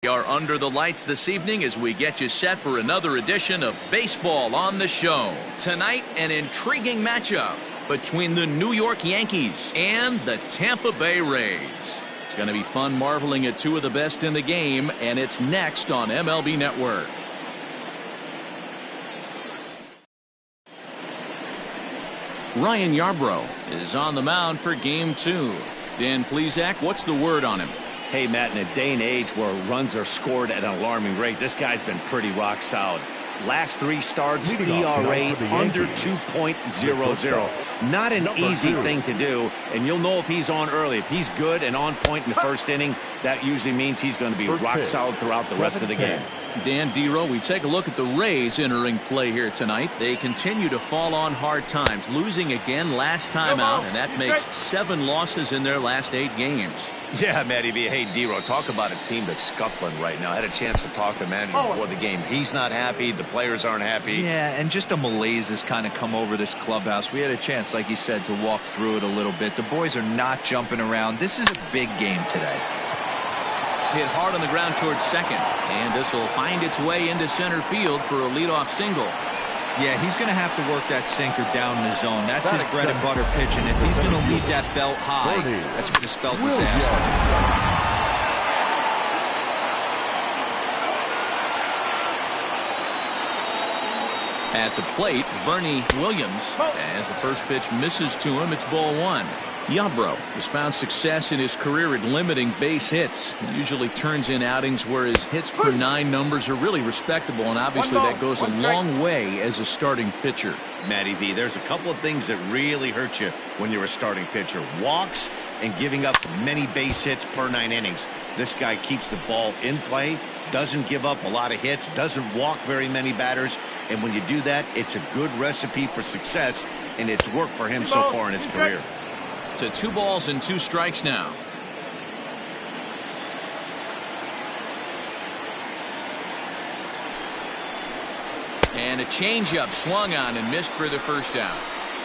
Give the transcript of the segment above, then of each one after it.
Are under the lights this evening as we get you set for another edition of Baseball on the Show. Tonight, an intriguing matchup between the New York Yankees and the Tampa Bay Rays. It's going to be fun marveling at two of the best in the game, and it's next on MLB Network. Ryan Yarbrough is on the mound for Game 2. Dan Plesac, what's the word on him? Hey, Matt, in a day and age where runs are scored at an alarming rate, this guy's been pretty rock solid. Last 3 starts, ERA under 2.00. Not an easy thing to do, and you'll know if he's on early. If he's good and on point in the first inning, that usually means he's going to be rock solid throughout the rest of the game. Dan Dero, we take a look at the Rays entering play here tonight. They continue to fall on hard times, losing again last time out, and that makes 7 losses in their last 8 games. Yeah, Matty V. Hey, Dero, talk about a team that's scuffling right now. I had a chance to talk to the manager before the game. He's not happy. The players aren't happy. Yeah, and just a malaise has kind of come over this clubhouse. We had a chance, like you said, to walk through it a little bit. The boys are not jumping around. This is a big game today. Hit hard on the ground towards second, and this will find its way into center field for a leadoff single. Yeah, he's going to have to work that sinker down in the zone. That's his bread and butter pitch, and if he's going to leave that belt high, that's going to spell disaster. At the plate, Bernie Williams, as the first pitch misses to him, it's ball 1. Yarbrough has found success in his career at limiting base hits. He usually turns in outings where his hits per 9 numbers are really respectable, and obviously that goes a long way as a starting pitcher. Matty V, there's a couple of things that really hurt you when you're a starting pitcher. Walks and giving up many base hits per 9 innings. This guy keeps the ball in play, doesn't give up a lot of hits, doesn't walk very many batters, and when you do that, it's a good recipe for success, and it's worked for him so far in his career. To 2 balls and 2 strikes now. And a changeup swung on and missed for the first out.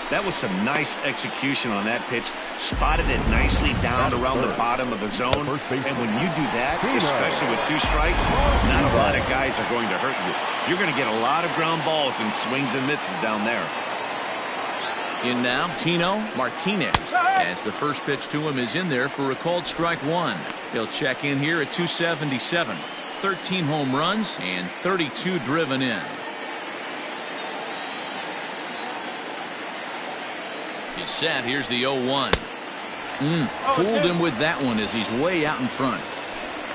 That was some nice execution on that pitch. Spotted it nicely down around the bottom of the zone. And when you do that, especially with 2 strikes, not a lot of guys are going to hurt you. You're going to get a lot of ground balls and swings and misses down there. In now, Tino Martinez, as the first pitch to him is in there for a called strike 1. He'll check in here at 277. 13 home runs and 32 driven in. He's set. Here's the 0-1. Fooled him with that one as he's way out in front.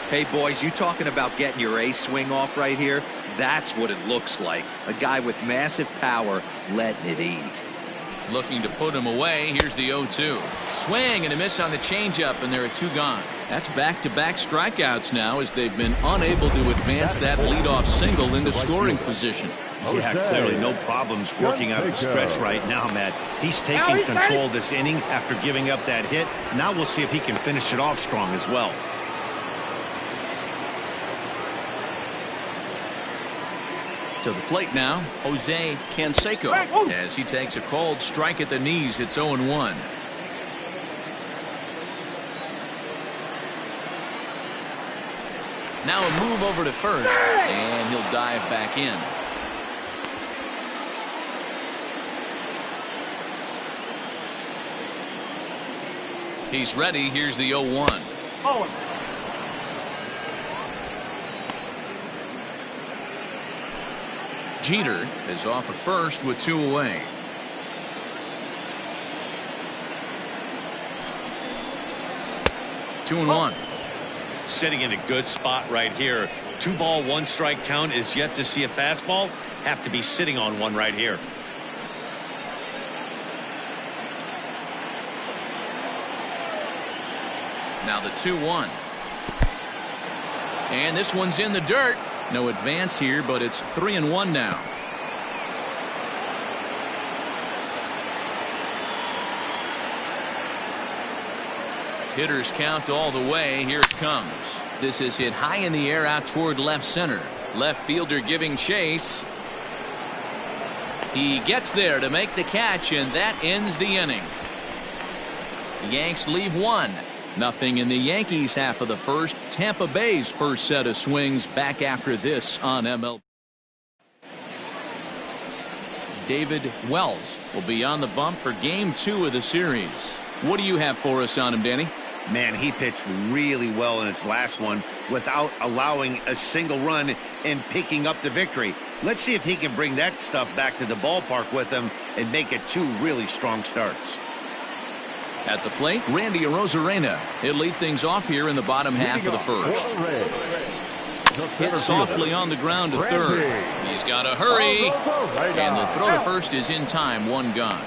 Hey, boys, you talking about getting your A swing off right here? That's what it looks like. A guy with massive power letting it eat. Looking to put him away. Here's the 0-2. Swing and a miss on the changeup, and there are 2 gone. That's back-to-back strikeouts now as they've been unable to advance that leadoff single into scoring position. Yeah, clearly no problems working out of the stretch right now, Matt. He's taking control of this inning after giving up that hit. Now we'll see if he can finish it off strong as well. To the plate now, Jose Canseco, as he takes a called strike at the knees. It's 0-1. Now a move over to first, and he'll dive back in. He's ready. Here's the 0-1. Jeter is off at first with 2 away. Two and 1. Sitting in a good spot right here. 2 ball, 1 strike count is yet to see a fastball. Have to be sitting on one right here. Now the 2-1. And this one's in the dirt. No advance here, but it's 3-1 now. Hitters count all the way. Here it comes. This is hit high in the air out toward left center. Left fielder giving chase. He gets there to make the catch, and that ends the inning. The Yanks leave 1. Nothing in the Yankees half of the first. Tampa Bay's first set of swings back after this on MLB. David Wells will be on the bump for game 2 of the series. What do you have for us on him, Danny? Man, he pitched really well in his last one without allowing a single run and picking up the victory. Let's see if he can bring that stuff back to the ballpark with him and make it 2 really strong starts. At the plate, Randy Arozarena. He'll lead things off here in the bottom half of the first. Hit softly on the ground to third. He's got to hurry. And the throw to first is in time. 1 gone.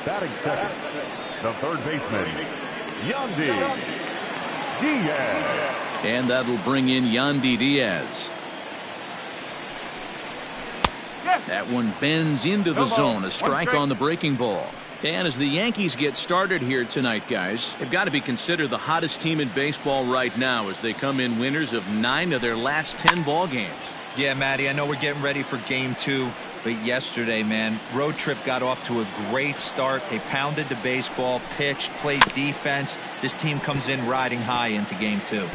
Batting second, the third baseman, Yandy Diaz. And that'll bring in Yandy Diaz. That one bends into the zone. A strike on the breaking ball. And as the Yankees get started here tonight, guys, they've got to be considered the hottest team in baseball right now as they come in winners of 9 of their last 10 ball games. Yeah, Matty, I know we're getting ready for game 2, but yesterday, man, road trip got off to a great start. They pounded the baseball, pitched, played defense. This team comes in riding high into game 2.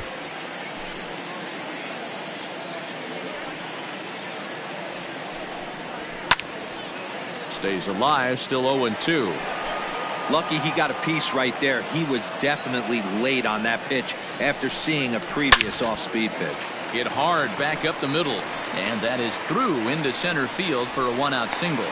Stays alive, still 0-2. Lucky he got a piece right there. He was definitely late on that pitch after seeing a previous off-speed pitch. Hit hard back up the middle, and that is through into center field for a 1-out single.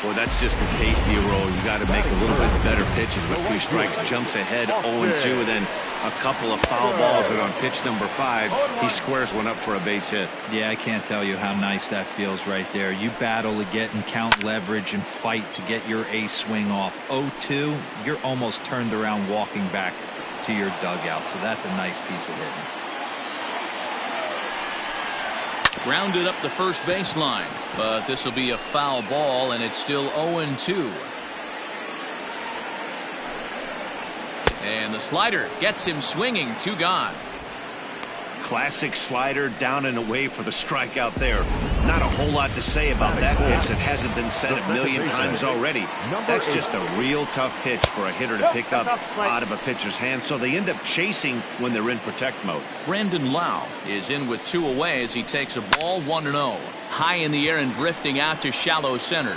Well, that's just a tasty roll. You got to make a little bit better pitches with 2 strikes. Jumps ahead 0-2, and then a couple of foul balls, and on pitch number 5, he squares one up for a base hit. Yeah, I can't tell you how nice that feels right there. You battle to get and count leverage and fight to get your ace swing off. 0-2, you're almost turned around walking back to your dugout, so that's a nice piece of hitting. Grounded up the first baseline, but this will be a foul ball, and it's still 0-2. And the slider gets him swinging. 2 gone. Classic slider down and away for the strikeout there. Not a whole lot to say about that pitch that hasn't been said a million times already. That's just a real tough pitch for a hitter to pick up out of a pitcher's hand, so they end up chasing when they're in protect mode. Brandon Lau is in with 2 away as he takes a ball 1-0. High in the air and drifting out to shallow center.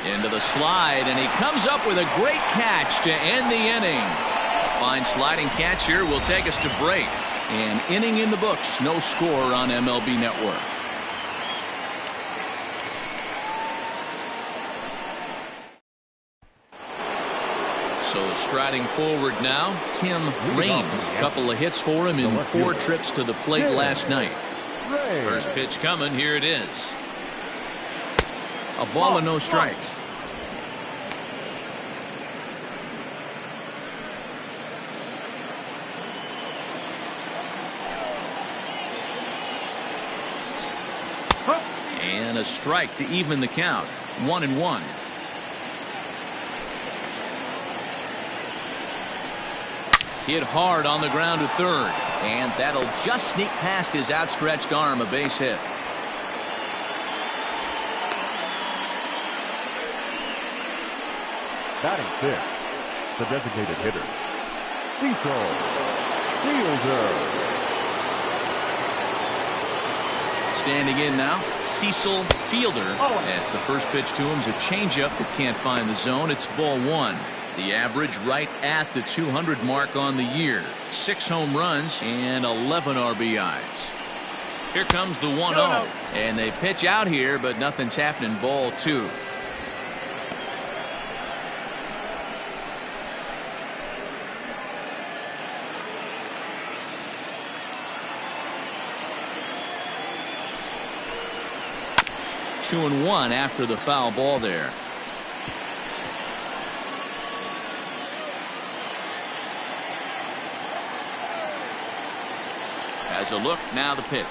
Into the slide, and he comes up with a great catch to end the inning. A fine sliding catch here will take us to break. An inning in the books, no score on MLB Network. So striding forward now, Tim Raines. A couple of hits for him in 4 trips to the plate last night. First pitch coming, here it is. A ball and no strikes. And a strike to even the count. 1-1. Hit hard on the ground to third, and that'll just sneak past his outstretched arm. A base hit. Batting 5th, the designated hitter, Cecil Fielder. Standing in now, Cecil Fielder, as the first pitch to him is a changeup that can't find the zone. It's ball 1. The average right at the 200 mark on the year. 6 home runs and 11 RBIs. Here comes the 1-0, and they pitch out here, but nothing's happening. Ball 2. Two and 1 after the foul ball there. As a look, now the pitch.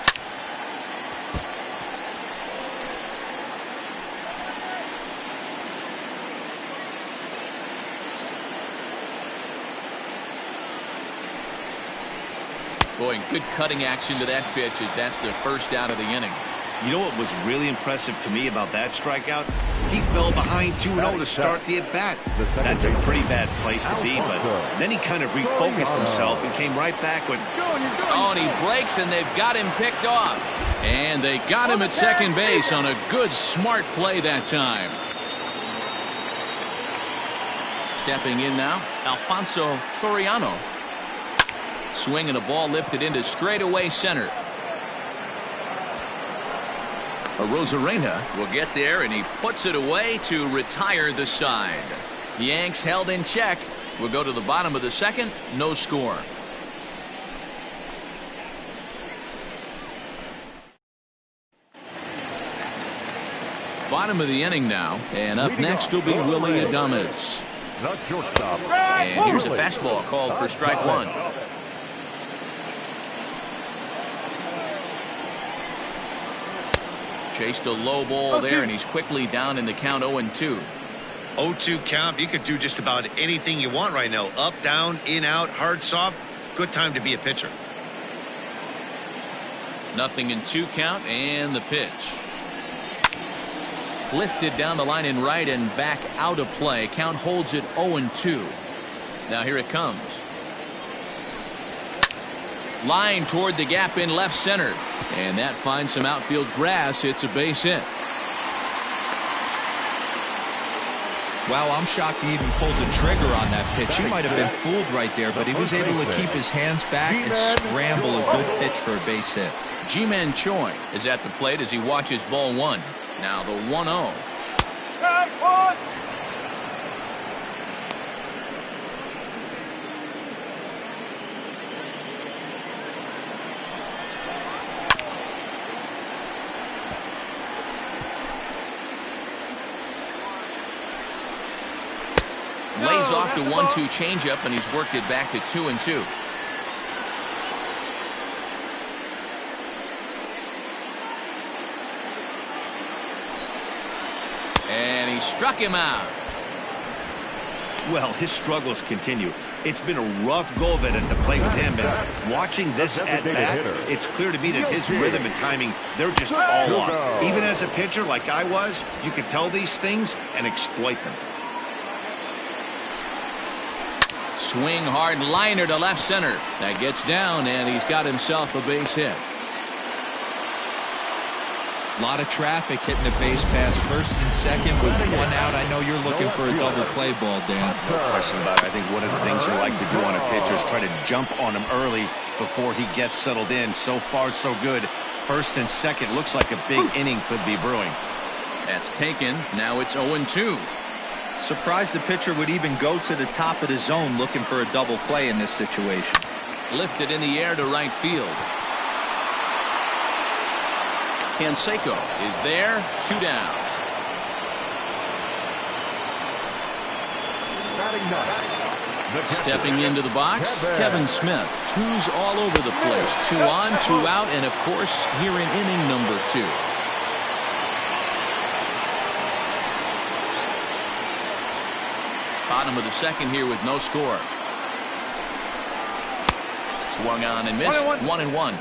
Boy, good cutting action to that pitch as that's the first out of the inning. You know what was really impressive to me about that strikeout? He fell behind 2-0 to start the at-bat. That's a pretty bad place to be, but then he kind of refocused himself and came right back with... Oh, and he breaks, and they've got him picked off. And they got him at second base on a good, smart play that time. Stepping in now, Alfonso Soriano. Swinging a ball lifted into straightaway center. Rosarena will get there, and he puts it away to retire the side. Yanks held in check. We'll go to the bottom of the second. No score. Bottom of the inning now, and up next will be Willie Adames. And here's a fastball called for strike one. Chased a low ball there, and he's quickly down in the count 0-2. 0-2 count. You could do just about anything you want right now. Up, down, in, out, hard, soft. Good time to be a pitcher. 0-2 count, and the pitch. Lifted down the line in right and back out of play. Count holds it 0-2. Now here it comes. Line toward the gap in left center. And that finds some outfield grass. It's a base hit. Wow, I'm shocked he even pulled the trigger on that pitch. He might have been fooled right there, but he was able to keep his hands back and scramble a good pitch for a base hit. Ji-Man Choi is at the plate as he watches ball one. Now the 1-0. Lays off the 1-2 changeup, and he's worked it back to 2-2. And he struck him out. Well, his struggles continue. It's been a rough go of it at the plate with him, and watching this at bat, it's clear to me that his rhythm and timing, they're just all off. Even as a pitcher like I was, you can tell these things and exploit them. Swing hard liner to left center. That gets down, and he's got himself a base hit. A lot of traffic hitting the base pass first and second with one out. I know you're looking for a double play ball, Dan. No question about it. I think one of the things you like to do on a pitcher is try to jump on him early before he gets settled in. So far, so good. First and second looks like a big inning could be brewing. That's taken. Now it's 0-2. Surprised the pitcher would even go to the top of the zone looking for a double play in this situation. Lifted in the air to right field. Canseco is there, 2 down. Stepping into the box, Kevin Smith. Twos all over the place. 2 on, 2 out, and of course here in inning number 2. Bottom of the second here with no score. Swung on and missed. 1-1.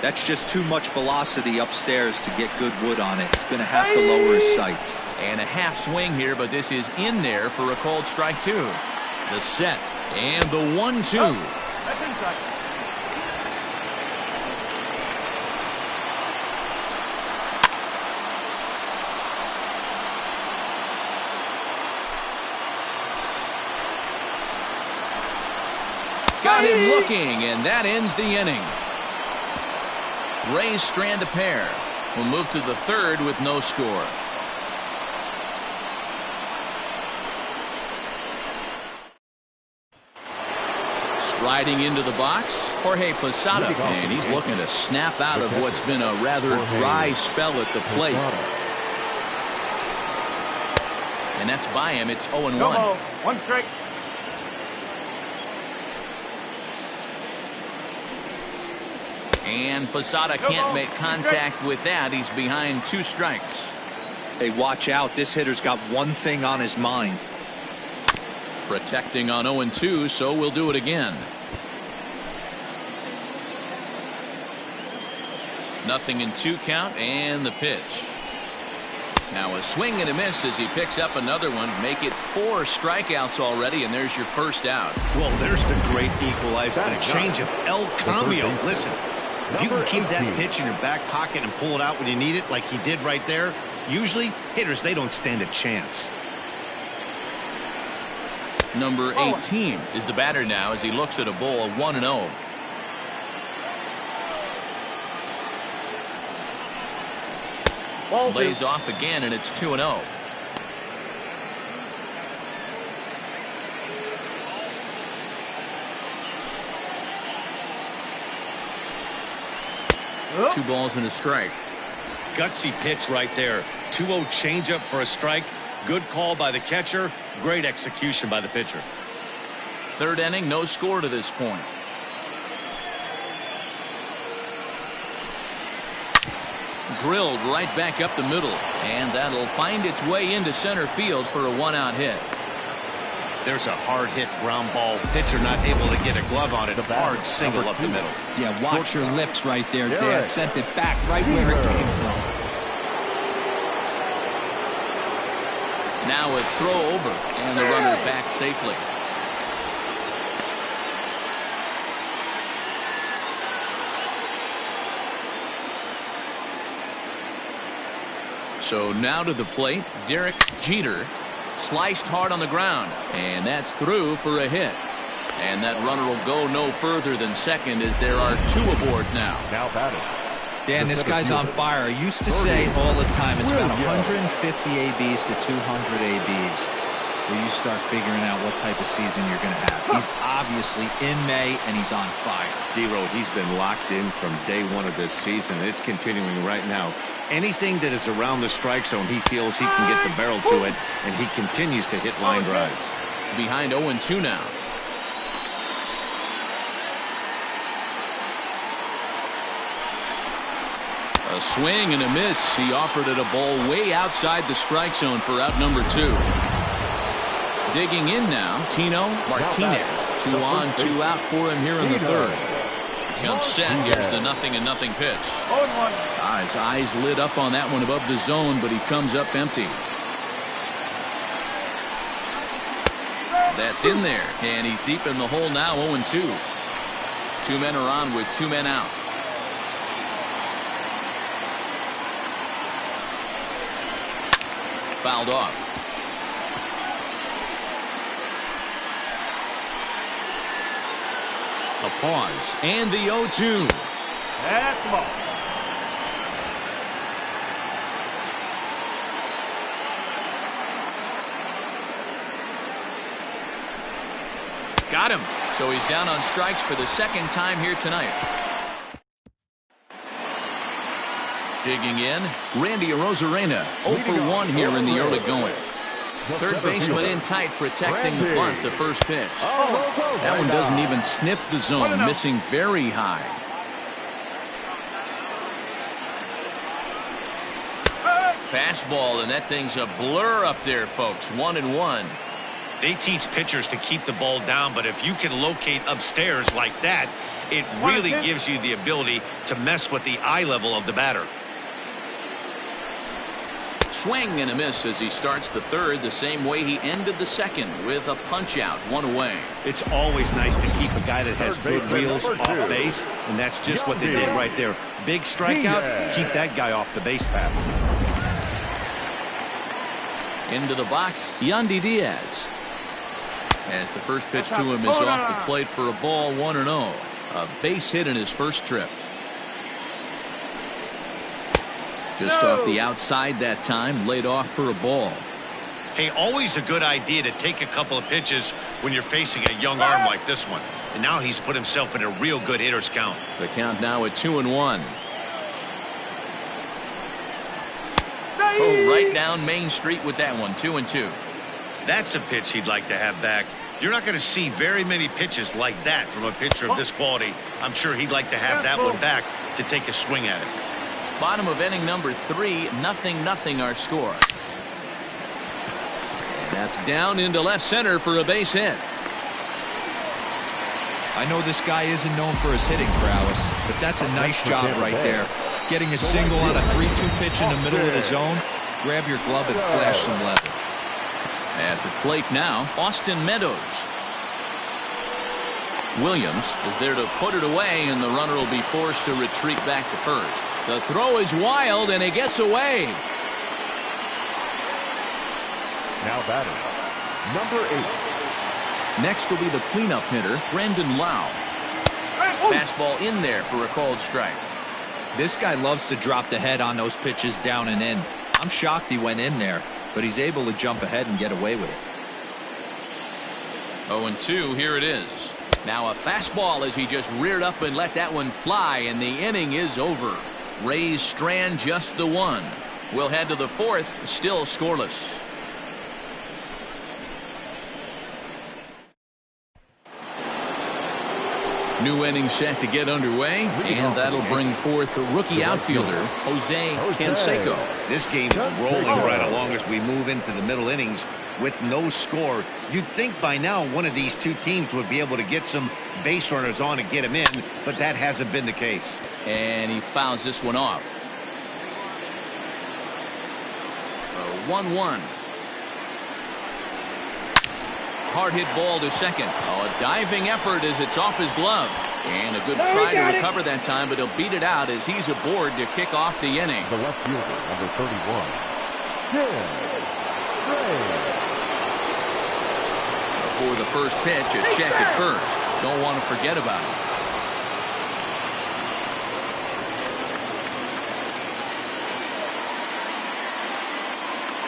That's just too much velocity upstairs to get good wood on it. It's going to have to lower his sights. And a half swing here, but this is in there for a called strike 2. The set and the 1-2. Got him looking, and that ends the inning. Rays strand a pair. Will move to the third with no score. Striding into the box, Jorge Posada, and he's looking to snap out of what's been a rather dry spell at the plate. And that's by him. It's 0-1. 1 strike. And Posada can't make contact with that. He's behind 2 strikes. Hey, watch out. This hitter's got one thing on his mind. Protecting on 0-2, so we'll do it again. 0-2 count and the pitch. Now a swing and a miss as he picks up another one. Make it 4 strikeouts already, and there's your first out. Well, there's the great equalizer. A change of El Cambio. Listen, if you can keep that pitch in your back pocket and pull it out when you need it like he did right there, usually hitters, they don't stand a chance. Number 18 is the batter now as he looks at a ball 1-0. Lays off again, and it's 2-0. Two balls and a strike. Gutsy pitch right there. 2-0 changeup for a strike. Good call by the catcher. Great execution by the pitcher. Third inning, no score to this point. Drilled right back up the middle, and that'll find its way into center field for a 1-out hit. There's a hard hit ground ball. Pitcher not able to get a glove on it. A hard single up the middle. Yeah, watch your lips right there, Dad. Sent it back right where it came from. Now a throw over, and the runner back safely. So now to the plate, Derek Jeter. Sliced hard on the ground, and that's through for a hit. And that runner will go no further than second as there are 2 aboard now. Now batting. Dan, this guy's on fire. I used to say all the time it's about 150 ABs to 200 ABs where you start figuring out what type of season you're going to have. He's obviously in May, and he's on fire. D-Road, he's been locked in from day 1 of this season. It's continuing right now. Anything that is around the strike zone, he feels he can get the barrel to it, and he continues to hit line drives. Behind 0-2 now. A swing and a miss. He offered it a ball way outside the strike zone for out number 2. Digging in now, Tino Martinez. 2 on, 2 out for him here in the third. Comes set. Here's the 0-0 pitch. His eyes lit up on that one above the zone, but he comes up empty. That's in there, and he's deep in the hole now. 0-2. 2 men are on with 2 men out. Fouled off. A pause, and the 0-2. That's the ball. Got him. So he's down on strikes for the second time here tonight. Digging in, Randy Arozarena. 0 for 1 here in the early going. Third baseman in tight, protecting the bunt, the first pitch. That one doesn't even sniff the zone, missing very high. Fastball, and that thing's a blur up there, folks. 1-1. They teach pitchers to keep the ball down, but if you can locate upstairs like that, it really gives you the ability to mess with the eye level of the batter. Swing and a miss as he starts the third the same way he ended the second with a punch out, 1 away. It's always nice to keep a guy that has good wheels off base, and that's just what they did right there. Big strikeout, keep that guy off the base path. Into the box, Yandy Diaz. As the first pitch to him is off the plate for a ball, 1-0. A base hit in his first trip. Just off the outside that time, laid off for a ball. Hey, always a good idea to take a couple of pitches when you're facing a young arm like this one. And now he's put himself in a real good hitter's count. The count now at 2-1. Oh, right down Main Street with that one, 2-2. That's a pitch he'd like to have back. You're not going to see very many pitches like that from a pitcher of this quality. I'm sure he'd like to have that one back to take a swing at it. Bottom of inning number 3, 0-0 our score. And that's down into left center for a base hit. I know this guy isn't known for his hitting prowess, but that's a nice job right there. Getting a single on a 3-2 pitch in the middle of the zone. Grab your glove and flash some leather. At the plate now, Austin Meadows. Williams is there to put it away, and the runner will be forced to retreat back to first. The throw is wild, and it gets away. Now batting, number 8. Next will be the cleanup hitter, Brandon Lau. Fastball in there for a called strike. This guy loves to drop the head on those pitches down and in. I'm shocked he went in there, but he's able to jump ahead and get away with it. 0-2, here it is. Now a fastball as he just reared up and let that one fly, and the inning is over. Rays strand just the one. We'll head to the fourth, still scoreless. New inning set to get underway, and that'll bring forth the rookie outfielder, Jose Canseco. This game is rolling right along as we move into the middle innings with no score. You'd think by now one of these two teams would be able to get some base runners on and get him in, but that hasn't been the case. And he fouls this one off. 1-1. Hard hit ball to second. Oh, a diving effort as it's off his glove. And a good try to recover that time, but he'll beat it out as he's aboard to kick off the inning. The left fielder, number 31. Before the first pitch, a check at first. Don't want to forget about it.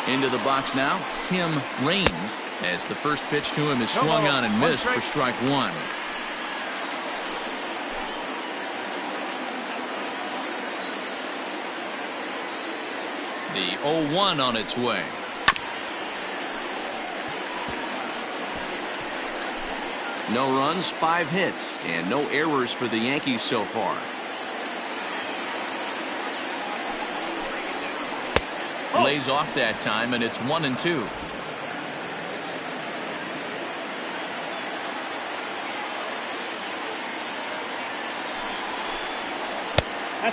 Into the box now, Tim Raines, as the first pitch to him is swung on and missed for strike one. The 0-1 on its way. No runs, 5 hits, and no errors for the Yankees so far. Lays off that time, and it's 1-2.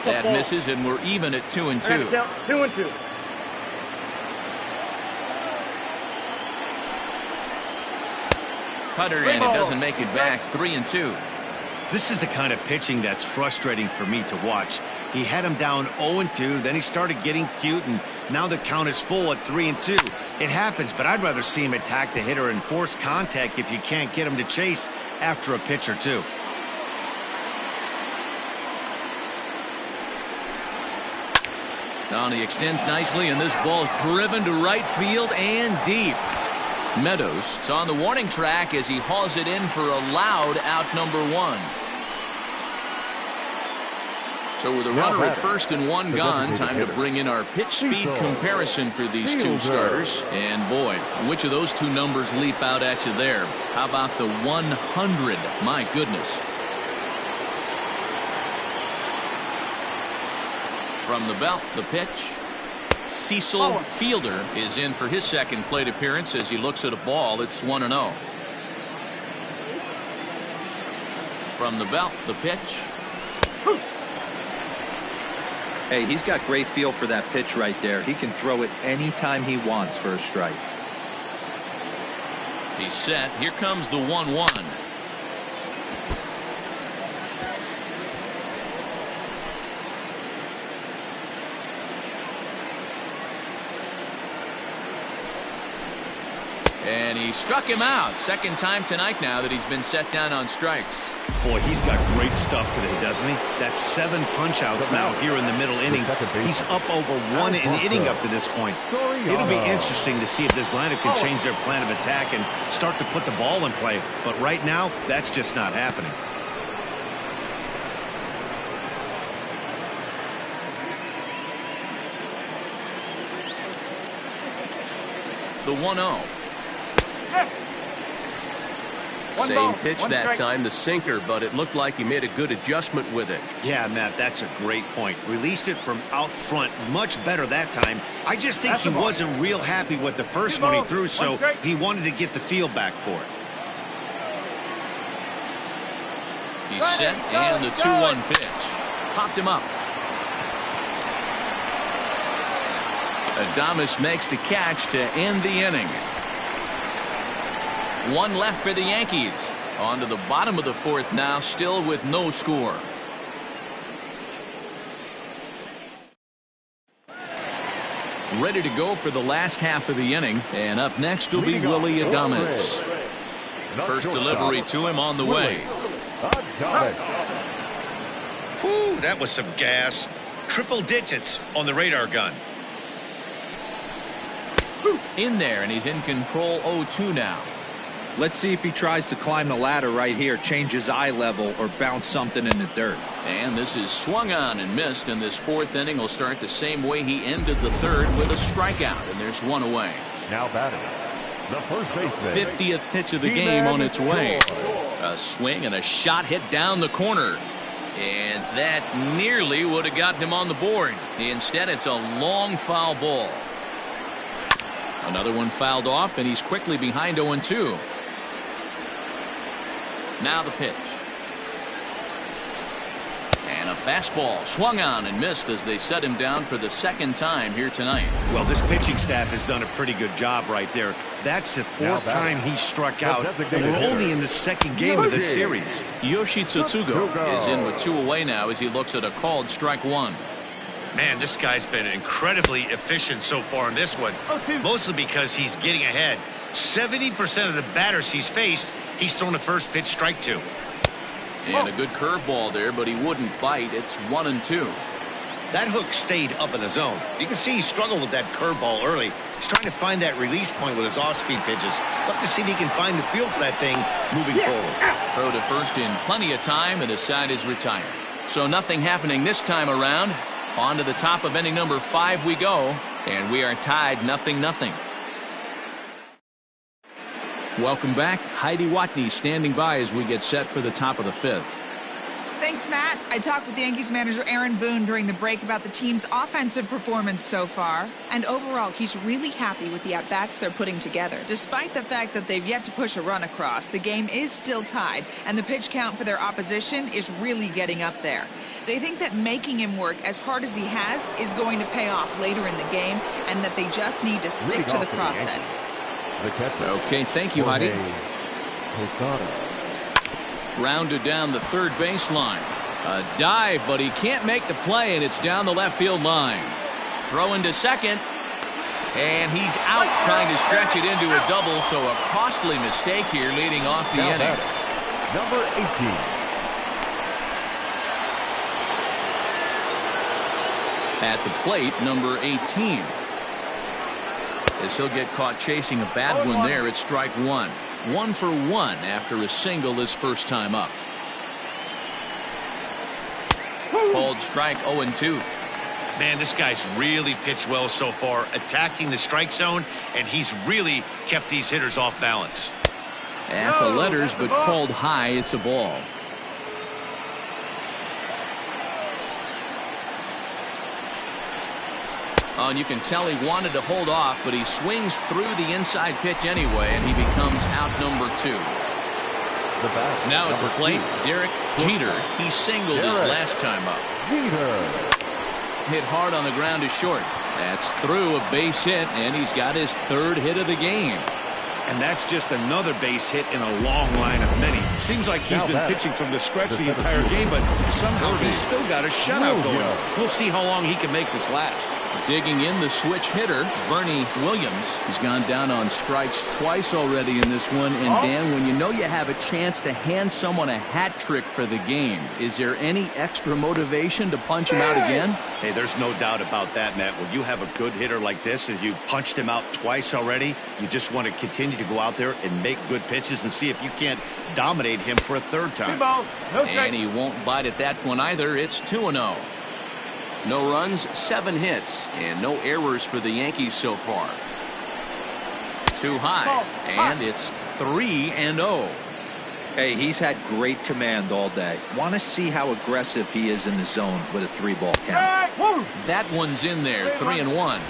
That misses, and we're even at 2-2. 2-2. Cutter, and it doesn't make it back. 3-2. This is the kind of pitching that's frustrating for me to watch. He had him down 0-2, then he started getting cute, and now the count is full at 3-2. It happens, but I'd rather see him attack the hitter and force contact if you can't get him to chase after a pitch or two. Now he extends nicely, and this ball's driven to right field and deep. Meadows is on the warning track as he hauls it in for a loud out number 1. So with a runner at first and one gone, time to bring in our pitch speed comparison for these two starters. And boy, which of those two numbers leap out at you there? How about the 100? My goodness. From the belt, the pitch. Cecil Fielder is in for his second plate appearance as he looks at a ball. It's 1-0. From the belt, the pitch. Hey, he's got great feel for that pitch right there. He can throw it anytime he wants for a strike. He's set. Here comes the 1-1. And he struck him out. Second time tonight now that he's been set down on strikes. Boy, he's got great stuff today, doesn't he? That's 7 punch-outs now here in the middle innings. He's up over 1 an inning up to this point. It'll be interesting to see if this lineup can change their plan of attack and start to put the ball in play. But right now, that's just not happening. The 1-0. Same pitch that time, the sinker, but it looked like he made a good adjustment with it. Yeah, Matt, that's a great point. Released it from out front much better that time. I just think he wasn't real happy with the first one he threw, so he wanted to get the feel back for it. He's set, and the 2-1 pitch. Popped him up. Adames makes the catch to end the inning. One left for the Yankees. On to the bottom of the fourth now, still with no score. Ready to go for the last half of the inning, and up next will be Willie Adames. First delivery to him on the way. Whew, that was some gas. Triple digits on the radar gun. In there, and he's in control. 0-2 now. Let's see if he tries to climb the ladder right here, change his eye level, or bounce something in the dirt. And this is swung on and missed, and this fourth inning will start the same way he ended the third, with a strikeout, and there's one away. Now batting, the first baseman. 50th pitch of the game on its way. A swing and a shot hit down the corner. And that nearly would have gotten him on the board. Instead, it's a long foul ball. Another one fouled off, and he's quickly behind 0-2. Now the pitch. And a fastball swung on and missed as they set him down for the second time here tonight. Well, this pitching staff has done a pretty good job right there. That's the fourth time he struck out, and we're only in the second game of this series. Yoshi Tsutsugo is in with 2 away now as he looks at a called strike one. Man, this guy's been incredibly efficient so far in this one, mostly because he's getting ahead. 70% of the batters he's faced, he's thrown a first pitch strike to. And a good curveball there, but he wouldn't bite. It's 1-2. That hook stayed up in the zone. You can see he struggled with that curveball early. He's trying to find that release point with his off-speed pitches. Love to see if he can find the feel for that thing moving forward. Throw to first in plenty of time, and his side is retired. So nothing happening this time around. On to the top of inning number 5 we go, and we are tied 0-0. Welcome back. Heidi Watney standing by as we get set for the top of the 5th. Thanks, Matt. I talked with Yankees manager Aaron Boone during the break about the team's offensive performance so far. And overall, he's really happy with the at-bats they're putting together. Despite the fact that they've yet to push a run across, the game is still tied, and the pitch count for their opposition is really getting up there. They think that making him work as hard as he has is going to pay off later in the game, and that they just need to stick to the process. Okay, thank you, Heidi. Rounded down the third baseline. A dive, but he can't make the play, and it's down the left field line. Throw into second, and he's out trying to stretch it into a double, so a costly mistake here leading off the inning. Number 18. At the plate, number 18. As he'll get caught chasing a bad one there at strike one. 1 for 1 after a single his first time up. Called strike 0-2. Man, this guy's really pitched well so far, attacking the strike zone, and he's really kept these hitters off balance. At the letters, but called high. It's a ball. Oh, and you can tell he wanted to hold off, but he swings through the inside pitch anyway, and he becomes out number 2. Now at the plate, Derek Jeter. He singled his last time up. Hit hard on the ground to short. That's through a base hit, and he's got his 3rd hit of the game. And that's just another base hit in a long line of many. Seems like he's been pitching from the stretch the entire game, but somehow he's still got a shutout going. We'll see how long he can make this last. Digging in the switch hitter, Bernie Williams. He's gone down on strikes twice already in this one. And Dan, when you know you have a chance to hand someone a hat trick for the game, is there any extra motivation to punch him out again? Hey, there's no doubt about that, Matt. When you have a good hitter like this and you've punched him out twice already, you just want to continue to go out there and make good pitches and see if you can't dominate him for a 3rd time. And he won't bite at that one either. It's 2-0. No runs, 7 hits, and no errors for the Yankees so far. Too high, and it's 3-0. Hey, he's had great command all day. Want to see how aggressive he is in the zone with a 3-ball count. That one's in there, 3-1.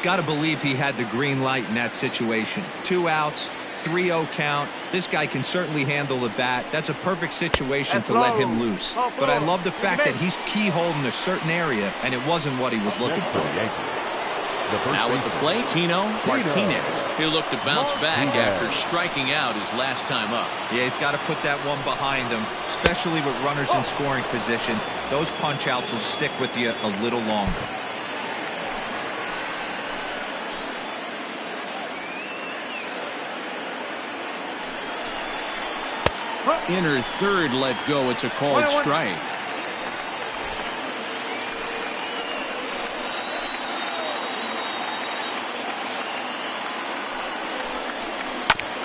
Got to believe he had the green light in that situation. 2 outs, 3-0 count. This guy can certainly handle the bat. That's a perfect situation to let him loose. But I love the fact that he's keyholed in a certain area, and it wasn't what he was looking for. Now at the plate, Tino Martinez. He'll look to bounce back after striking out his last time up. Yeah, he's got to put that one behind him, especially with runners in scoring position. Those punch outs will stick with you a little longer. Inner third let go. It's a called strike.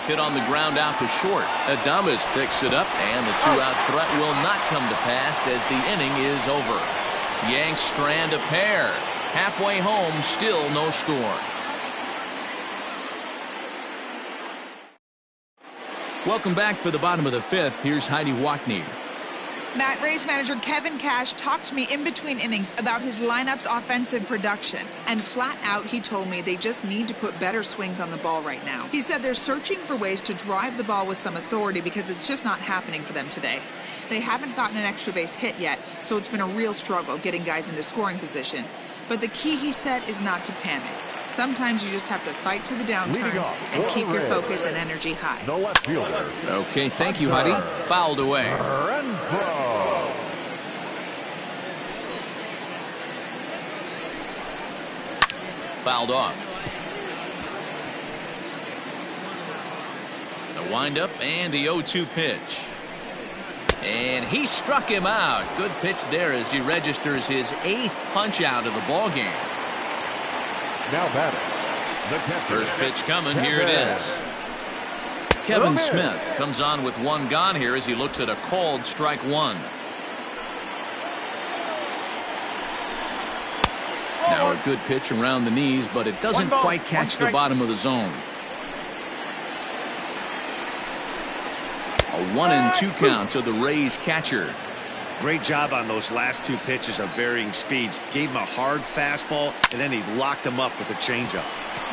Hit on the ground out to short. Adames picks it up, and the two-out threat will not come to pass as the inning is over. Yanks strand a pair. Halfway home, still no score. Welcome back for the bottom of the fifth. Here's Heidi Watney. Matt, Rays manager Kevin Cash talked to me in between innings about his lineup's offensive production. And flat out, he told me they just need to put better swings on the ball right now. He said they're searching for ways to drive the ball with some authority because it's just not happening for them today. They haven't gotten an extra base hit yet, so it's been a real struggle getting guys into scoring position. But the key, he said, is not to panic. Sometimes you just have to fight through the downturns and keep your focus and energy high. The left fielder. Okay, thank you, Heidi. Fouled away. Renfroe. Fouled off. The windup and the 0-2 pitch. And he struck him out. Good pitch there as he registers his 8th punch out of the ball game. Now batting. The catcher. First pitch coming. Here it is. Kevin Smith comes on with one gone here as he looks at a called strike one. Now a good pitch around the knees, but it doesn't quite catch the bottom of the zone. A 1-2 count to the Rays catcher. Great job on those last two pitches of varying speeds. Gave him a hard fastball, and then he locked him up with a changeup.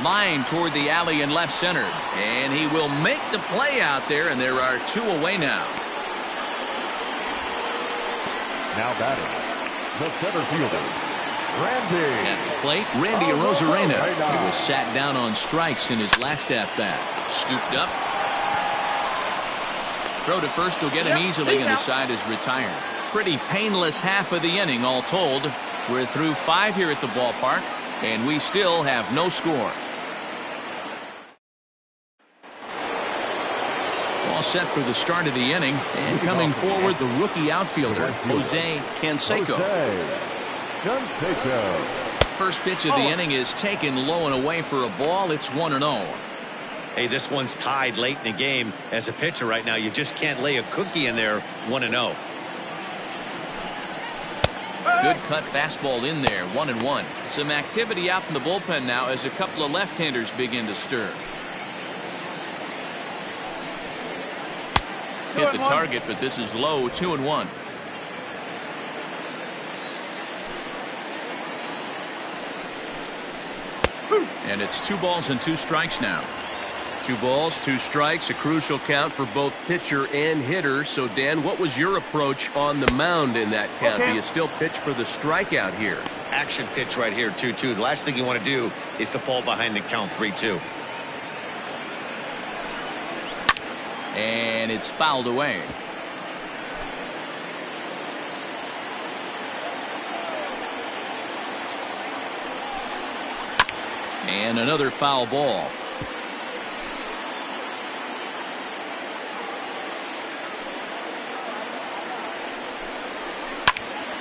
Line toward the alley in left center. And he will make the play out there, and there are 2 away now. Now batting. The center fielder, Randy. At the plate, Randy Arozarena. He was sat down on strikes in his last at-bat. Scooped up. Throw to first will get him easily, and the side is retired. Pretty painless half of the inning, all told. We're through 5 here at the ballpark, and we still have no score. All set for the start of the inning, and coming forward, the rookie outfielder, Jose Canseco. First pitch of the inning is taken low and away for a ball. It's 1-0. Hey, this one's tied late in the game. As a pitcher right now, you just can't lay a cookie in there. 1-0. Good cut fastball in there. 1-1. Some activity out in the bullpen now as a couple of left-handers begin to stir. Hit the target, but this is low. 2-1. And it's 2 balls and 2 strikes now. 2 balls, 2 strikes, a crucial count for both pitcher and hitter. So, Dan, what was your approach on the mound in that count? Do you still pitch for the strikeout here? Action pitch right here, 2-2. The last thing you want to do is to fall behind the count 3-2. And it's fouled away. And another foul ball.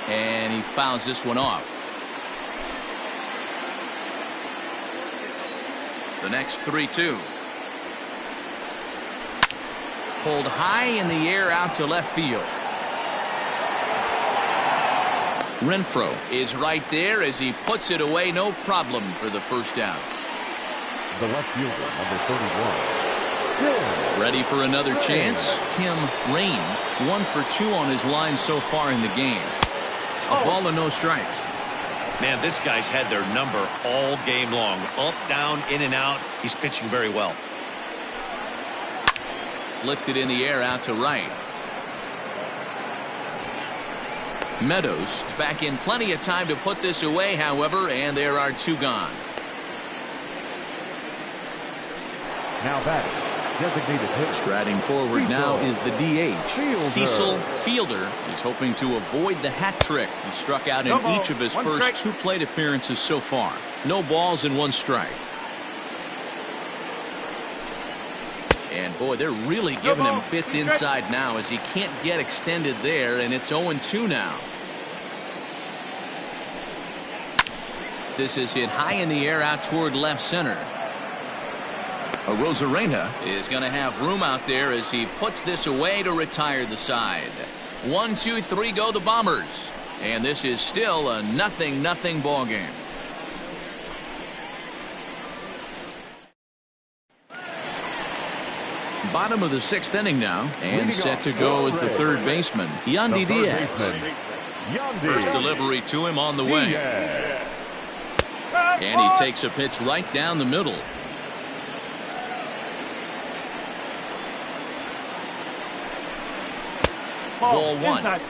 And he fouls this one off. The next 3-2. Pulled high in the air out to left field. Renfroe is right there as he puts it away. No problem for the first down. The left fielder, number 31. Ready for another chance. Tim Raines, 1 for 2 on his line so far in the game. A ball and no strikes. Man, this guy's had their number all game long. Up, down, in and out. He's pitching very well. Lifted in the air out to right. Meadows is back in plenty of time to put this away, however, and there are 2 gone. Now batting, designated hitter. Striding forward now is the DH, Cecil Fielder. He's hoping to avoid the hat trick. He struck out in each of his first 2 plate appearances so far. No balls and 1 strike. And boy, they're really giving him fits inside now as he can't get extended there, and it's 0-2 now. This is hit high in the air out toward left center. Rosarena is going to have room out there as he puts this away to retire the side. 1, 2, 3 go the Bombers. And this is still a 0-0 ball game. Bottom of the 6th inning now, and set to go is the third baseman, Yandy Diaz. First delivery to him on the way. And he takes a pitch right down the middle. Ball 1.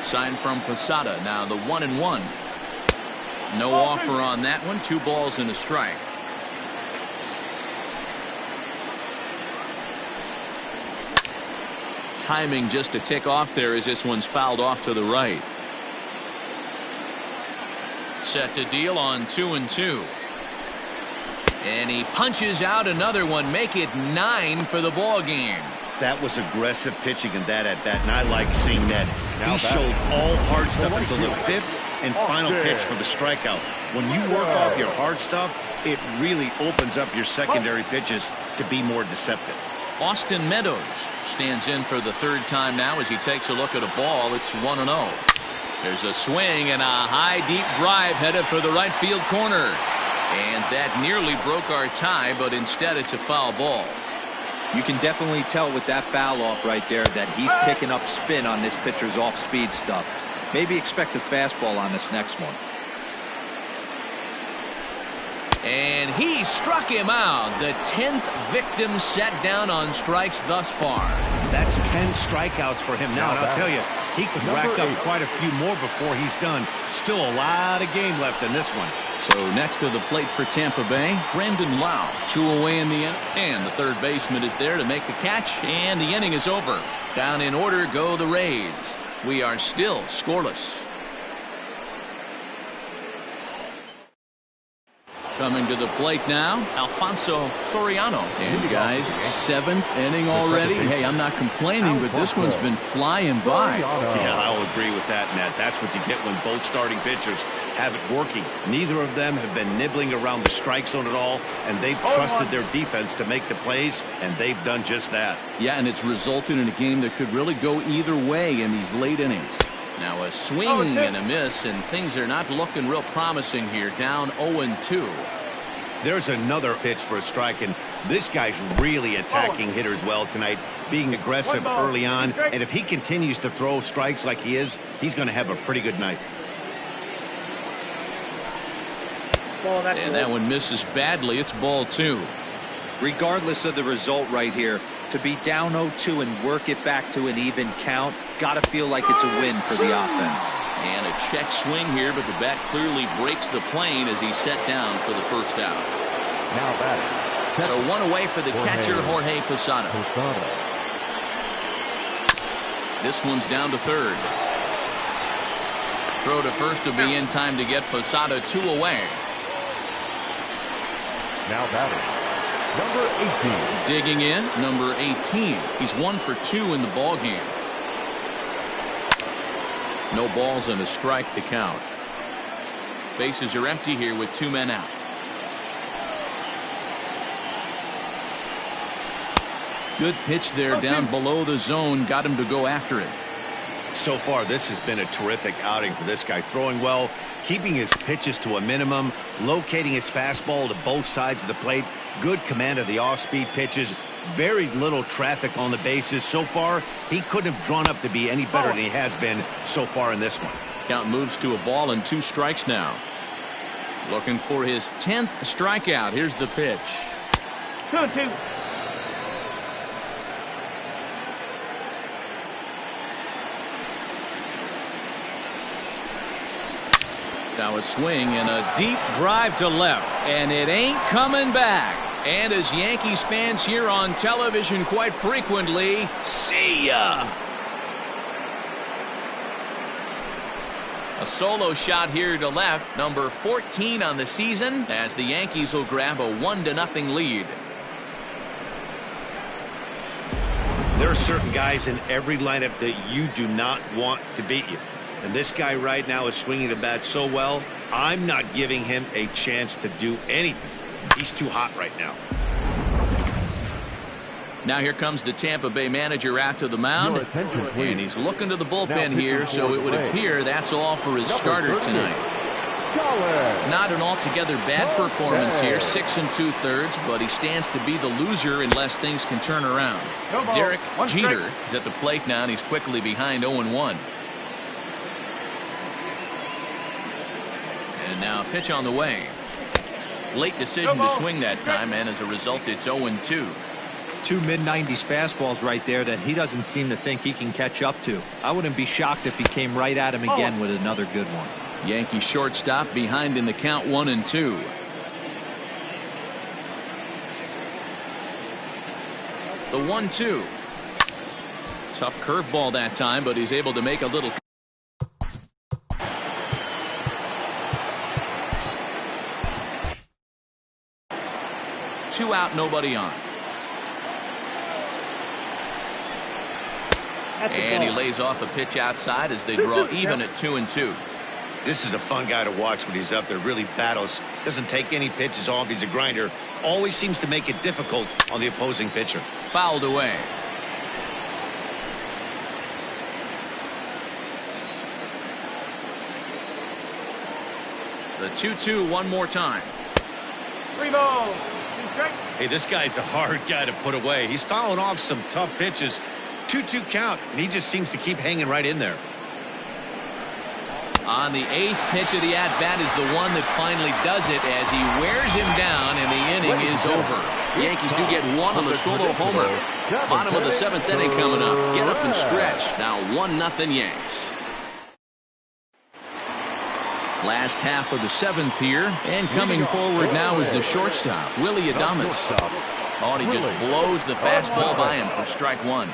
Sign from Posada. Now the 1-1. No offer on that one. 2 balls and a strike. Timing just to tick off there as this one's fouled off to the right. Set to deal on 2-2. And he punches out another one. Make it 9 for the ball game. That was aggressive pitching in that at bat, and I like seeing that. He showed all hard stuff until the 5th and final pitch for the strikeout. When you work off your hard stuff, it really opens up your secondary pitches to be more deceptive. Austin Meadows stands in for the 3rd time now as he takes a look at a ball. It's 1-0. There's a swing and a high deep drive headed for the right field corner. And that nearly broke our tie, but instead it's a foul ball. You can definitely tell with that foul off right there that he's picking up spin on this pitcher's off-speed stuff. Maybe expect a fastball on this next one. And he struck him out. The 10th victim set down on strikes thus far. That's 10 strikeouts for him now, and I'll tell you, he could rack up quite a few more before he's done. Still a lot of game left in this one. So next to the plate for Tampa Bay, Brandon Lau. 2 away in the inning, and the third baseman is there to make the catch, and the inning is over. Down in order go the Rays. We are still scoreless. Coming to the plate now, Alfonso Soriano. And guys, 7th inning already. Hey, I'm not complaining, but this one's been flying by. Yeah, I'll agree with that, Matt. That's what you get when both starting pitchers have it working. Neither of them have been nibbling around the strike zone at all, and they've trusted their defense to make the plays, and they've done just that. Yeah, and it's resulted in a game that could really go either way in these late innings. Now a swing and a miss, and things are not looking real promising here. Down 0-2. There's another pitch for a strike, and this guy's really attacking hitters well tonight, being aggressive early on. And if he continues to throw strikes like he is, he's going to have a pretty good night. And that one misses badly. It's ball 2. Regardless of the result right here, to be down 0-2 and work it back to an even count, gotta feel like it's a win for the offense. And a check swing here, but the bat clearly breaks the plane as he's set down for the first out. Now batting. So 1 away for the catcher, Jorge Posada. This one's down to 3rd. Throw to first will be in time to get Posada 2 away. Now batting. Number 18. Digging in, number 18. He's 1 for 2 in the ball game. No balls and a strike to count. Bases are empty here with 2 men out. Good pitch there down below the zone. Got him to go after it. So far, this has been a terrific outing for this guy. Throwing well, keeping his pitches to a minimum, locating his fastball to both sides of the plate. Good command of the off-speed pitches. Very little traffic on the bases. So far, he couldn't have drawn up to be any better than he has been so far in this one. Count moves to a ball and 2 strikes now. Looking for his 10th strikeout. Here's the pitch. 2-2. Now a swing and a deep drive to left, and it ain't coming back. And as Yankees fans hear on television quite frequently, see ya! A solo shot here to left, number 14 on the season, as the Yankees will grab a 1-0 lead. There are certain guys in every lineup that you do not want to beat you. And this guy right now is swinging the bat so well, I'm not giving him a chance to do anything. He's too hot right now. Now here comes the Tampa Bay manager out to the mound, and he's looking to the bullpen here, so it would appear that's all for his starter tonight. Not an altogether bad performance here, 6 2/3, but he stands to be the loser unless things can turn around. Derek Jeter is at the plate now, and he's quickly behind 0-1. And now a pitch on the way. Late decision to swing that time, and as a result, it's 0-2. Two mid-90s fastballs right there that he doesn't seem to think he can catch up to. I wouldn't be shocked if he came right at him again with another good one. Yankee shortstop behind in the count 1-2. The 1-2. Tough curveball that time, but he's able to make a little. Two out, nobody on. And he lays off a pitch outside as they draw even at 2-2. This is a fun guy to watch when he's up there. Really battles. Doesn't take any pitches off. He's a grinder. Always seems to make it difficult on the opposing pitcher. Fouled away. The 2-2 one more time. 3 balls. 2 strikes. Hey, this guy's a hard guy to put away. He's fouling off some tough pitches. 2-2 count, and he just seems to keep hanging right in there. On the 8th pitch of the at-bat is the one that finally does it as he wears him down, and the inning is over. The Yankees do get one on the solo homer. Bottom of the 7th inning coming up. Get up and stretch. Now 1-0 Yanks. Last half of the 7th here, and coming forward now is the shortstop, Willie Adames. Oh, he just blows the fastball by him for strike one.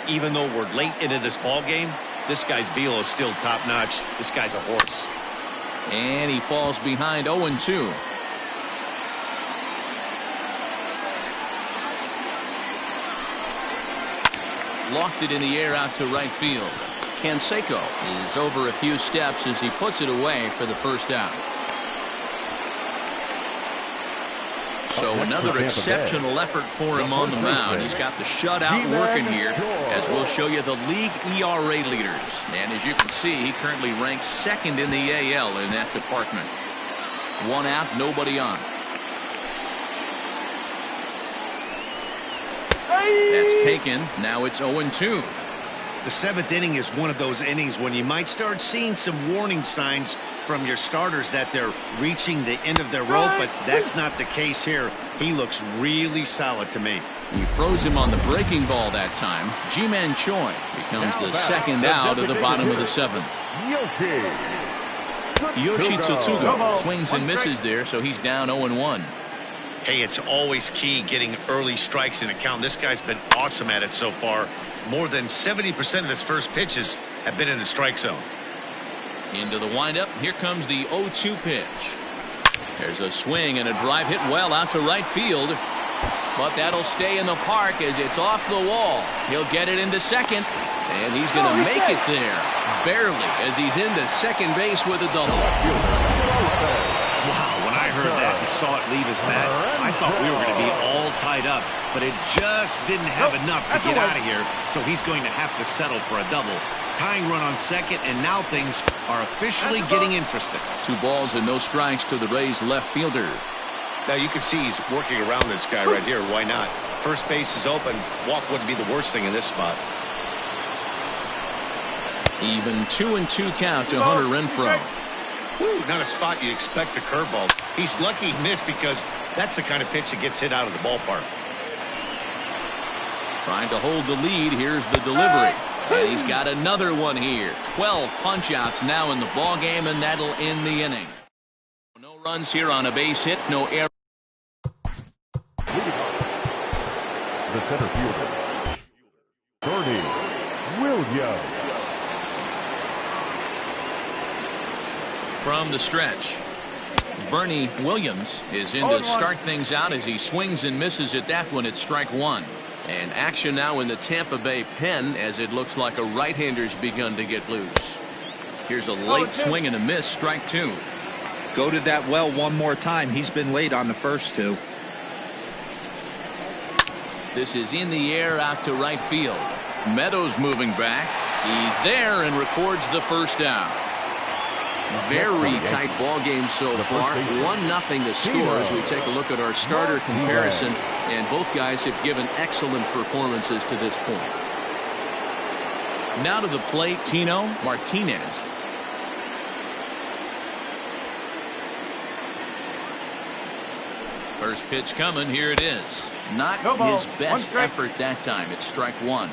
Even though we're late into this ball game, this guy's velo is still top-notch. This guy's a horse. And he falls behind 0-2. Lofted in the air out to right field. Canseco is over a few steps as he puts it away for the first out. So another exceptional effort for him on the mound. He's got the shutout working here, as we'll show you the league ERA leaders. And as you can see, he currently ranks 2nd in the AL in that department. One out, nobody on. That's taken. Now it's 0-2. The 7th inning is one of those innings when you might start seeing some warning signs from your starters that they're reaching the end of their rope, but that's not the case here. He looks really solid to me. He froze him on the breaking ball that time. Ji-Man Choi becomes the 2nd out of the bottom of the 7th. Yoshi Tsutsugo swings and misses there, so he's down 0-1. Hey, it's always key getting early strikes in a count. This guy's been awesome at it so far. More than 70% of his first pitches have been in the strike zone. Into the windup. Here comes the 0-2 pitch. There's a swing and a drive hit well out to right field. But that'll stay in the park as it's off the wall. He'll get it into second. And he's going to make it there. Barely, as he's into second base with a double. Wow, when I heard that and saw it leave his bat, I thought we were going to be all tied up. But it just didn't have enough to get out of here, so he's going to have to settle for a double. Tying run on second, and now things are officially getting interesting. 2 balls and no strikes to the Rays left fielder. Now you can see he's working around this guy right here. Why not? First base is open. Walk wouldn't be the worst thing in this spot. Even 2-2 count to Hunter Renfroe. Woo, not a spot you expect a curveball. He's lucky he missed because that's the kind of pitch that gets hit out of the ballpark. Trying to hold the lead. Here's the delivery. And he's got another one here. 12 punch-outs now in the ball game, and that'll end the inning. No runs here on a base hit, no error. The center fielder, Bernie Williams. From the stretch, Bernie Williams is in to start things out as he swings and misses at that one at strike one. And action now in the Tampa Bay pen as it looks like a right-hander's begun to get loose. Here's a late swing and a miss, strike two. Go to that well one more time. He's been late on the first two. This is in the air out to right field. Meadows moving back. He's there and records the first down. Very tight ball game so far. 1-0 the score as we take a look at our starter comparison. And both guys have given excellent performances to this point. Now to the plate, Tino Martinez. First pitch coming. Here it is. Not his best effort that time. It's strike one.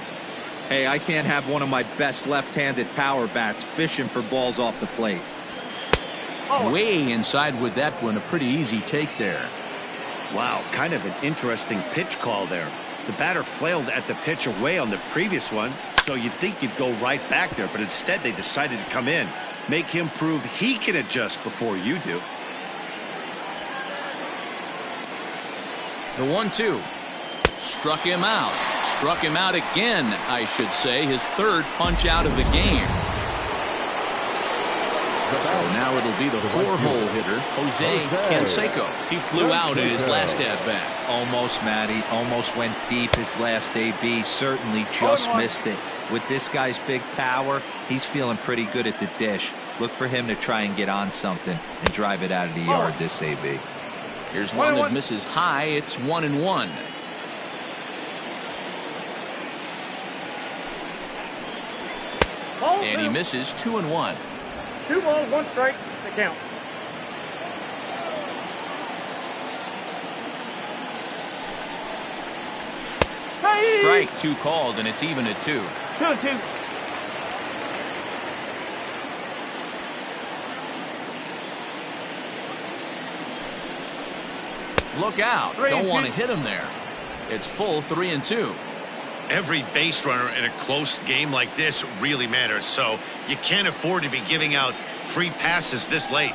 Hey, I can't have one of my best left-handed power bats fishing for balls off the plate. Way inside with that one. A pretty easy take there. Wow, kind of an interesting pitch call there. The batter flailed at the pitch away on the previous one, so you'd think you'd go right back there, but instead they decided to come in, make him prove he can adjust before you do. The 1-2. Struck him out. Struck him out again, I should say. His third punch out of the game. So now it'll be the four-hole hitter, Jose Canseco. He flew out in his last at-bat. Almost, Matty. Almost went deep his last AB. Certainly just missed it. With this guy's big power, he's feeling pretty good at the dish. Look for him to try and get on something and drive it out of the yard this AB. Here's one that misses high. It's 1-1. And he misses 2-1. 2 balls, 1 strike to count. Hey! Strike 2 called, and it's even at 2. 2-2. Look out. Don't want to hit him there. It's full 3-2. Every base runner in a close game like this really matters, so you can't afford to be giving out free passes this late.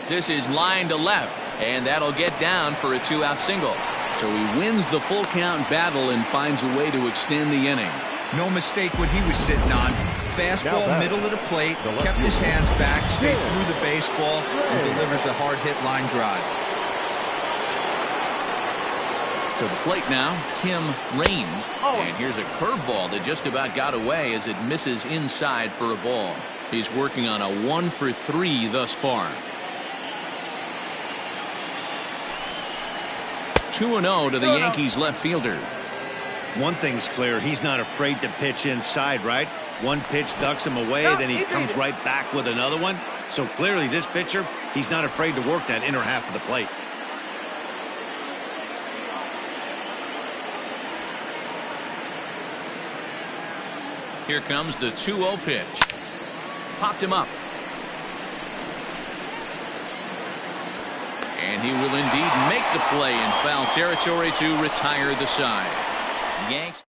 This is line to left, and that'll get down for a 2-out single. So he wins the full count battle and finds a way to extend the inning. No mistake what he was sitting on. Fastball, middle of the plate, kept his hands back, stayed through the baseball, and delivers a hard-hit line drive. To the plate now, Tim Raines. And here's a curveball that just about got away as it misses inside for a ball. He's working on a 1 for 3 thus far. 2-0 to the Yankees left fielder. One thing's clear, he's not afraid to pitch inside, right? One pitch ducks him away, then he comes right back with another one. So clearly this pitcher, he's not afraid to work that inner half of the plate. Here comes the 2-0 pitch. Popped him up. And he will indeed make the play in foul territory to retire the side. Yanks.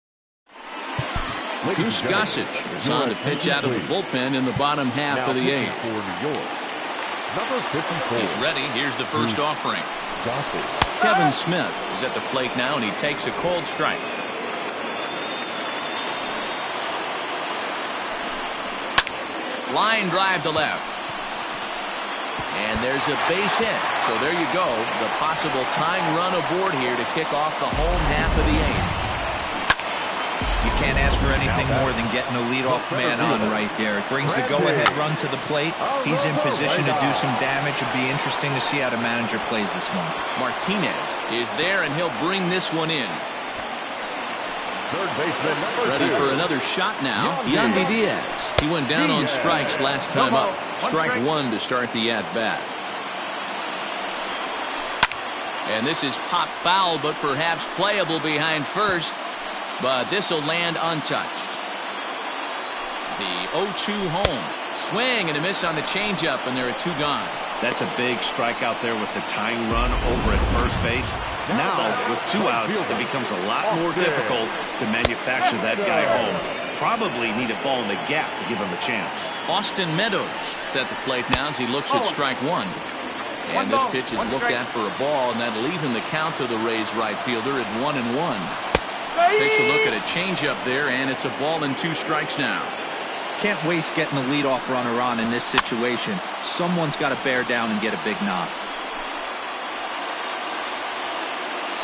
Goose Gossage is on to pitch out of the bullpen in the bottom half of the 8th. Number 54. He's ready. Here's the first offering. Kevin Smith is at the plate now, and he takes a cold strike. Line drive to left. And there's a base hit. So there you go. The possible tying run aboard here to kick off the home half of the 8th. You can't ask for anything more than getting a leadoff man on right there. It brings the go-ahead run to the plate. He's in position to do some damage. It'll be interesting to see how the manager plays this one. Martinez is there, and he'll bring this one in. Third baseman, Ready for another shot now. Yandy Diaz. He went down on strikes last time up. Strike 1 to start the at-bat. And this is pop foul, but perhaps playable behind first. But this will land untouched. The 0-2 home. Swing and a miss on the changeup, and there are 2 gone. That's a big strikeout there with the tying run over at first base. Now, with 2 outs, it becomes a lot more difficult to manufacture that guy home. Probably need a ball in the gap to give him a chance. Austin Meadows is at the plate now as he looks at strike 1. And this pitch is looked at for a ball, and that'll even the count to the Rays right fielder at 1-1. Takes a look at a changeup there, and it's a ball and 2 strikes now. Can't waste getting the leadoff runner on in this situation. Someone's got to bear down and get a big knock.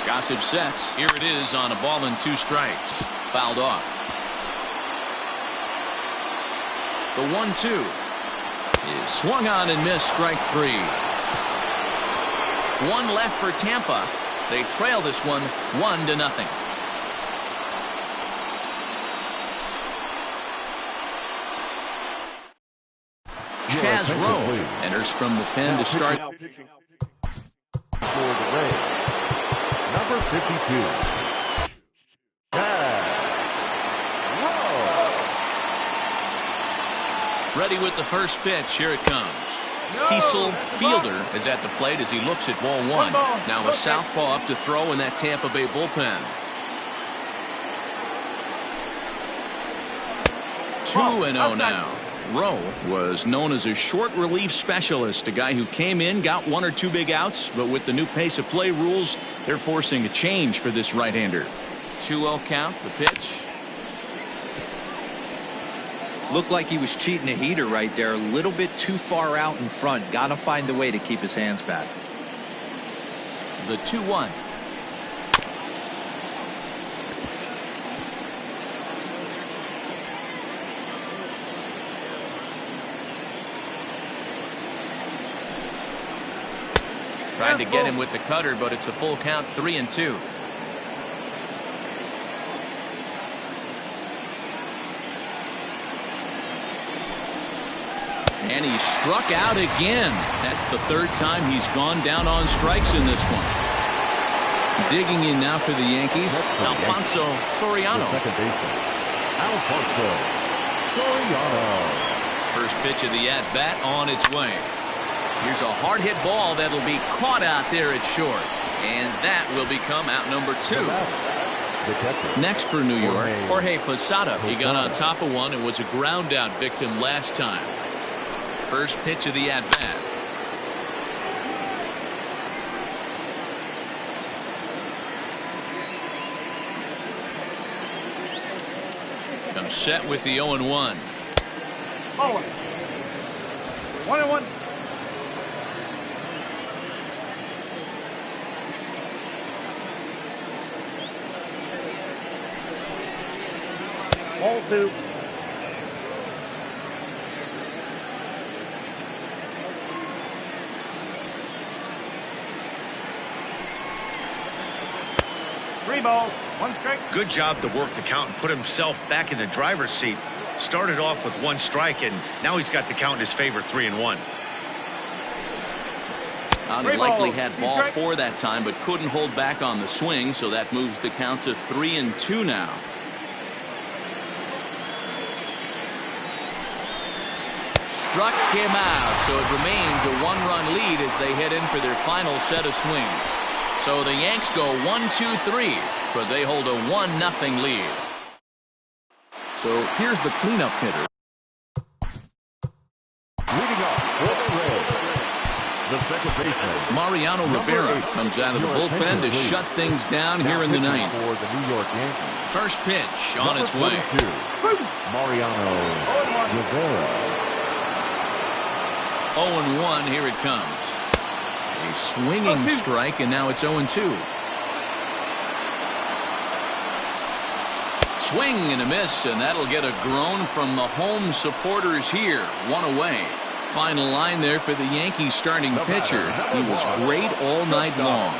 Gossip sets. Here it is on a ball and 2 strikes. Fouled off. The 1-2 is swung on and missed. Strike 3. 1 left for Tampa. They trail this one 1-0. Chaz Rowe enters from the pen to start. For the Rays, number 52. Ready with the first pitch. Here it comes. Cecil Fielder is at the plate as he looks at ball 1. Now a southpaw up to throw in that Tampa Bay bullpen. 2-0 now. Rowe was known as a short relief specialist, a guy who came in, got 1 or 2 big outs, but with the new pace of play rules, they're forcing a change for this right-hander. 2-0 count, the pitch. Looked like he was cheating a heater right there. A little bit too far out in front. Got to find a way to keep his hands back. The 2-1. Tried to get him with the cutter, but it's a full count. 3-2. And he struck out again. That's the 3rd time he's gone down on strikes in this one. Digging in now for the Yankees, Alfonso Soriano. Second baseman, Alfonso Soriano. First pitch of the at-bat on its way. Here's a hard-hit ball that'll be caught out there at short. And that will become out number 2. Next for New York, Jorge Posada. He got on top of one and was a ground-out victim last time. First pitch of the at-bat. Comes set with the 0-1. 1-1. Ball 2. Ball, 1 strike. Good job to work the count and put himself back in the driver's seat. Started off with 1 strike, and now he's got the count in his favor, 3-1. He likely had ball 4 that time, but couldn't hold back on the swing, so that moves the count to 3-2 now. Struck him out, so it remains a 1-run lead as they head in for their final set of swings. So the Yanks go 1-2-3, but they hold a 1-0 lead. So here's the cleanup hitter. Leading off for the Rays, the second baseman, Mariano Rivera comes out of the bullpen to shut things down here in the 9th. For the New York Yankees, first pitch on its way. Mariano Rivera. 0-1, here it comes. A swinging strike, and now it's 0-2. Swing and a miss, and that'll get a groan from the home supporters here. 1 away. Final line there for the Yankees starting pitcher. He was great all night long.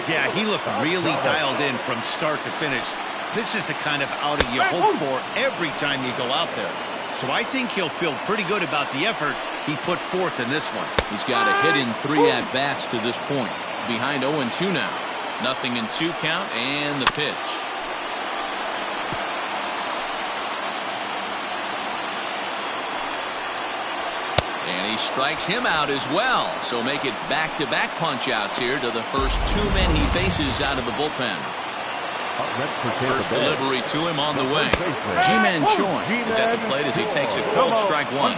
Yeah, he looked really dialed in from start to finish. This is the kind of outing you hope for every time you go out there. So I think he'll feel pretty good about the effort he put forth in this one. He's got a hit in 3 at-bats to this point. Behind 0-2 now. 0-2 count, and the pitch. And he strikes him out as well. So make it back-to-back punch-outs here to the first 2 men he faces out of the bullpen. First delivery to him on the way. Ji-Man Choi is at the plate as he takes a called strike one.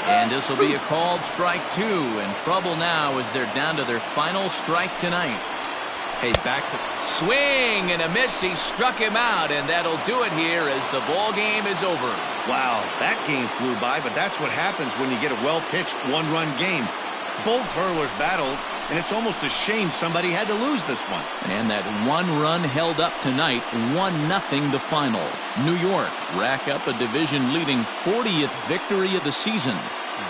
And this will be a called strike 2. In trouble now as they're down to their final strike tonight. Hey, back to swing and a miss. He struck him out, and that'll do it here as the ball game is over. Wow, that game flew by, but that's what happens when you get a well-pitched one-run game. Both hurlers battled, and it's almost a shame somebody had to lose this one. And that one run held up tonight, 1-0 the final. New York rack up a division-leading 40th victory of the season.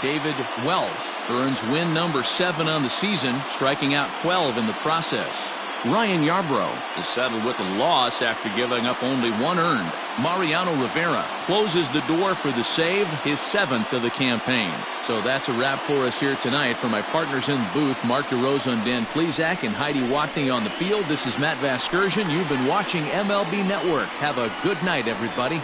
David Wells earns win number 7 on the season, striking out 12 in the process. Ryan Yarbrough is settled with a loss after giving up only 1 earned. Mariano Rivera closes the door for the save, his 7th of the campaign. So that's a wrap for us here tonight. For my partners in the booth, Mark DeRosa and Dan Plesac and Heidi Watney on the field, this is Matt Vasgersian. You've been watching MLB Network. Have a good night, everybody.